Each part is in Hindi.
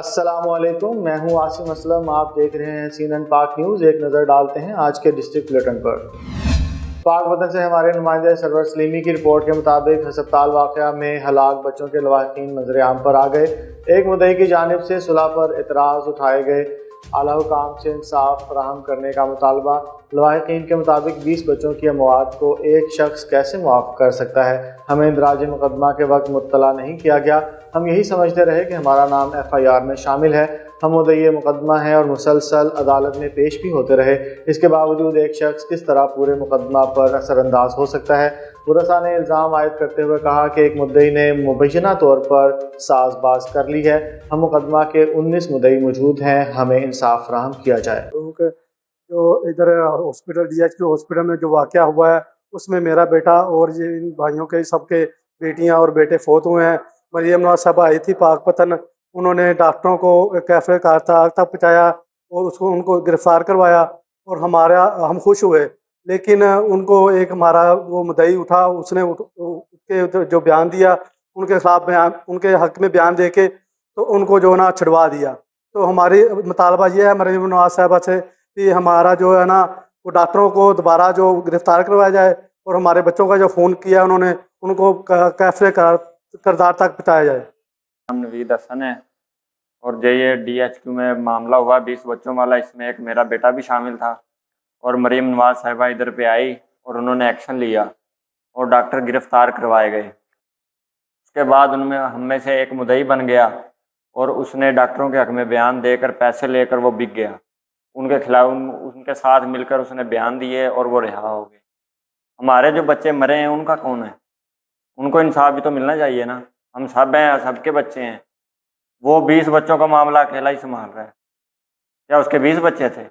अस्सलामुअलैकुम, मैं हूं आसिम असलम। आप देख रहे हैं CNN पाक न्यूज़। एक नज़र डालते हैं आज के डिस्ट्रिक्ट बुलेटिन पर। पाक वतन से हमारे नुमाइंदे सरवर सलीमी की रिपोर्ट के मुताबिक हस्पताल वाक़या में हलाक बच्चों के लवाहिकीन मंजर-ए-आम पर आ गए। एक मुद्दई की जानिब से सुलह पर एतराज़ उठाए गए। आला हुकाम से इंसाफ फराहम करने का मुतालबा। लवाहिकीन के मुताबिक 20 बच्चों की अमवात को एक शख्स कैसे मुआफ़ कर सकता है? हमें इंदराज मुकदमा के वक्त मुत्तला नहीं किया गया। हम यही समझते रहे कि हमारा नाम FIR में शामिल है। हम मुद्दई मुकदमा हैं और मुसलसल अदालत में पेश भी होते रहे। इसके बावजूद एक शख्स किस तरह पूरे मुकदमा पर असरअंदाज हो सकता है? बुरसा ने इल्ज़ाम आयद करते हुए कहा कि एक मुद्दई ने मुबैना तौर पर साजबाज कर ली है। हम मुकदमा के 19 मुद्दई मौजूद हैं, हमें इंसाफ फराहम किया जाए। जो इधर हॉस्पिटल DHQ हॉस्पिटल में जो वाक़या हुआ है उसमें मेरा बेटा और ये इन भाइयों के सबके बेटियां और बेटे फौत हुए हैं। मरियम नवाज साहबा आई थी पाकपतन, उन्होंने डॉक्टरों को कैफे कारताल तक पहुँचाया और उनको गिरफ्तार करवाया और हम खुश हुए। लेकिन उनको एक हमारा वो मुद्दई उठा, उसने उसके जो बयान दिया उनके खिलाफ उनके हक में बयान दे के तो उनको जो ना छुड़वा दिया। तो हमारी मुतालबा ये है मरियम नवाज साहबा से कि हमारा जो है ना वो डॉक्टरों को दोबारा जो गिरफ्तार करवाया जाए और हमारे बच्चों का जो फ़ोन किया उन्होंने उनको कैफे करदार तक पहुँचाया जाए। नाम नवीद हसन है और जो ये DHQ में मामला हुआ 20 बच्चों वाला, इसमें एक मेरा बेटा भी शामिल था और मरियम नवाज साहिबा इधर पे आई और उन्होंने एक्शन लिया और डॉक्टर गिरफ्तार करवाए गए। उसके बाद उनमें हम में से एक मुद्दई बन गया और उसने डॉक्टरों के हक में बयान देकर पैसे लेकर वो बिक गया। उनके खिलाफ उनके साथ मिलकर उसने बयान दिए और वो रिहा हो गए। हमारे जो बच्चे मरे हैं उनका कौन है? उनको इंसाफ भी तो मिलना चाहिए ना। हम सब हैं, सबके बच्चे हैं। वो 20 बच्चों का मामला अकेला ही संभाल रहा है, क्या उसके 20 बच्चे थे?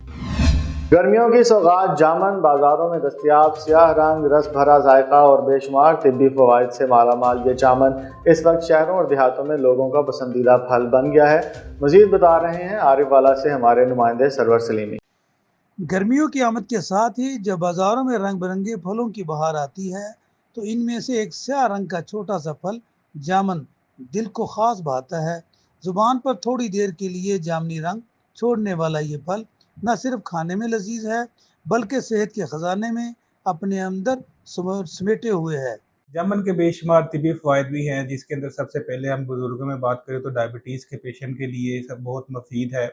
गर्मियों की सौगात जामन बाज़ारों में दस्तियाब सियाह रंग, रस भरा जायका और बेशुमार तिब्बी फ़वाइद से मालामाल ये जामन इस वक्त शहरों और देहातों में लोगों का पसंदीदा फल बन गया है। मज़ीद बता रहे हैं आरिफ वाला से हमारे नुमाइंदे सरवर सलीमी। गर्मियों की आमद के साथ ही जब बाज़ारों में रंग बिरंगे फलों की बहार आती है तो इनमें से एक स्याह रंग का छोटा सा फल जामन दिल को ख़ास भाता है। ज़ुबान पर थोड़ी देर के लिए जामनी रंग छोड़ने वाला ये फल न सिर्फ खाने में लजीज है बल्कि सेहत के ख़जाने में अपने अंदर समेटे हुए है। जामन के बेशुमार तिब्बी फ़वाइद भी हैं, जिसके अंदर सबसे पहले हम बुज़ुर्गों में बात करें तो डायबिटीज़ के पेशेंट के लिए सब बहुत मुफीद है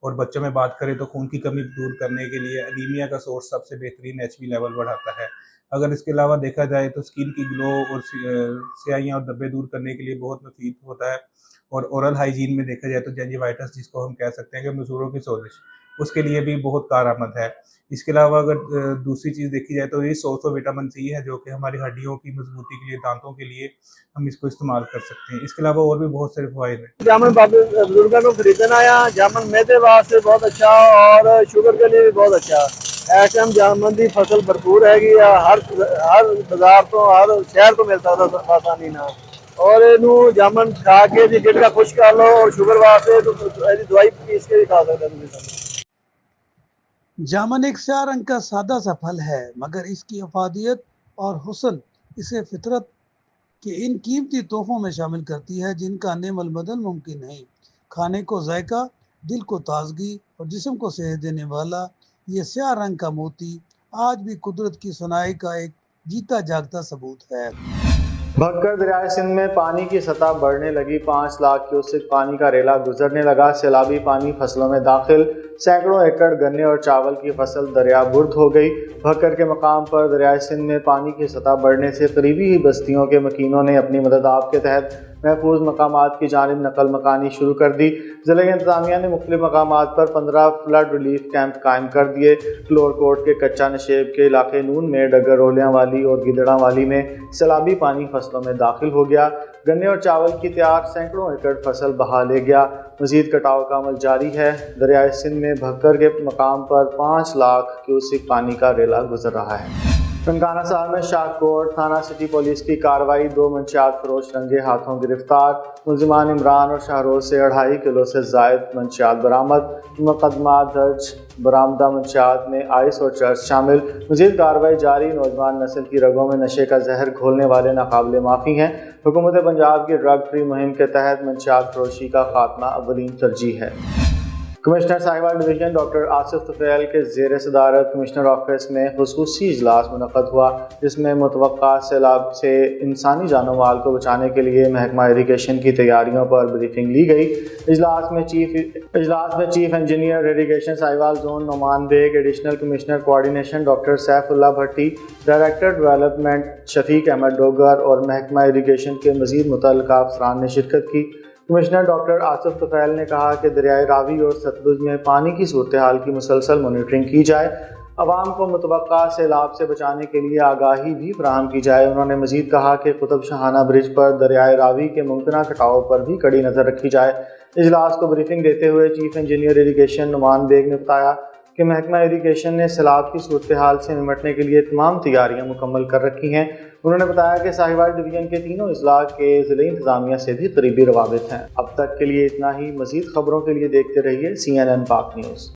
और बच्चों में बात करें तो खून की कमी दूर करने के लिए अनीमिया का सोर्स सबसे बेहतरीन HB लेवल बढ़ाता है। अगर इसके अलावा देखा जाए तो स्किन की ग्लो और स्याहियाँ और धब्बे दूर करने के लिए बहुत मुफीद होता है। और ओरल हाइजीन में देखा जाए तो जिंजिवाइटिस जिसको हम कह सकते हैं कि मसूड़ों की सोजिश, उसके लिए भी बहुत कारआमद है। इसके अलावा अगर दूसरी चीज़ देखी जाए तो ये सोर्स ऑफ विटामिन C है, जो कि हमारी हड्डियों की मजबूती के लिए, दांतों के लिए हम इसको इस्तेमाल कर सकते हैं। इसके अलावा और भी बहुत सारे फ़वाइद हैं। जामन बुजुर्गों को खरीदना आया। जामन मैदे वास्ते बहुत अच्छा और शुगर के लिए भी बहुत अच्छा। इस टाइम जामन की फसल भरपूर हैगी, हर बाजार तो हर शहर तो मिलता है आसानी ना। और इनू जामन खा के जी गिट का खुश कर लो और शुगर वास्ते तो दवाई पीस के भी खा सकते। जामन एक स्याह रंग का सादा सा फल है मगर इसकी अफादियत और हुस्न इसे फितरत के इन कीमती तोहफों में शामिल करती है जिनका नेमल बदल मुमकिन नहीं। खाने को जायका, दिल को ताजगी और जिस्म को सेहत देने वाला ये स्याह रंग का मोती आज भी कुदरत की सनाई का एक जीता जागता सबूत है। भक्कर दरियाए सिंध में पानी की सतह बढ़ने लगी। 5 लाख क्यूसेक पानी का रेला गुजरने लगा। सैलाबी पानी फसलों में दाखिल। सैकड़ों एकड़ गन्ने और चावल की फसल दरिया बुर्द हो गई। भक्कर के मकाम पर दरियाए सिंध में पानी की सतह बढ़ने से करीबी ही बस्तियों के मकीनों ने अपनी मदद आप के तहत महफूज मकामात की जानिब नकल मकानी शुरू कर दी। ज़िले इंतज़ामिया ने मुख्तलिफ मकामात पर 15 फ्लड रिलीफ कैंप कायम कर दिए। क्लोरकोट के कच्चा नशेब के इलाके नून में, डगर रोलियाँ वाली और गिदड़ा वाली में सैलाबी पानी फसलों में दाखिल हो गया। गन्ने और चावल की तैयार सैकड़ों एकड़ फसल बहा ले गया। मज़ीद कटाव का अमल जारी है। दरियाए सिंध में भक्कर के मकाम पर 5 लाख क्यूसेक पानी का रेला गुजर रहा है। ननकाना साहब में शाहकोट थाना सिटी पुलिस की कार्रवाई, 2 मंशियात फरोश रंगे हाथों गिरफ्तार। मुलजिमान इमरान और शाहरोज से 2.5 किलो से जायद मंशियात बरामद। मुकदमा दर्ज, बरामदा मंशियात में आइस और चर्च शामिल। मज़ीद कार्रवाई जारी। नौजवान नस्ल की रगों में नशे का जहर घोलने वाले नाकाबिले माफ़ी हैं। हुकूमत पंजाब की ड्रग फ्री मुहिम के तहत मंशियात फरोशी का खात्मा अव्वलीन तरजीह है। Commissioner Sahiwal division doctor Asif Tufail के ज़ेर सदारत कमिश्नर ऑफिस में खुसूसी इजलास मुनक़द हुआ, जिसमें मुतवक्का सैलाब से इंसानी जानो माल को बचाने के लिए महकमा इरीगेशन की तैयारियों पर ब्रीफिंग ली गई। इजलास में chief engineer irrigation Sahiwal zone Noman Baig, additional commissioner coordination doctor Saifullah Bhatti, director development Shafiq Ahmad Dogar और महकमा इरीगेशन के मज़ीद मुतल्लिक़ा अफसरान ने शिरकत की। कमिश्नर डॉक्टर आसिफ तुफैल ने कहा कि दरियाए रावी और सतलुज में पानी की सूरत हाल की मुसलसल मॉनिटरिंग की जाए, अवाम को मुतवक्का सैलाब से बचाने के लिए आगाही भी फराहम की जाए। उन्होंने मज़ीद कहा कि कुतुब शाहाना ब्रिज पर दरियाए रावी के मुमकिन कटाव पर भी कड़ी नज़र रखी जाए। इजलास को ब्रीफिंग देते हुए chief engineer irrigation Numan Baig ने बताया कि महकमा इरीगेशन ने सैलाब की सूरत हाल से निपटने के लिए तमाम तैयारियां मुकम्मल कर रखी हैं। उन्होंने बताया कि साहिवाल डिवीज़न के तीनों अजला के ज़िले इंतज़ामिया से भी करीबी रवाबित हैं। अब तक के लिए इतना ही। मज़ीद खबरों के लिए देखते रहिए CNN पाक न्यूज़।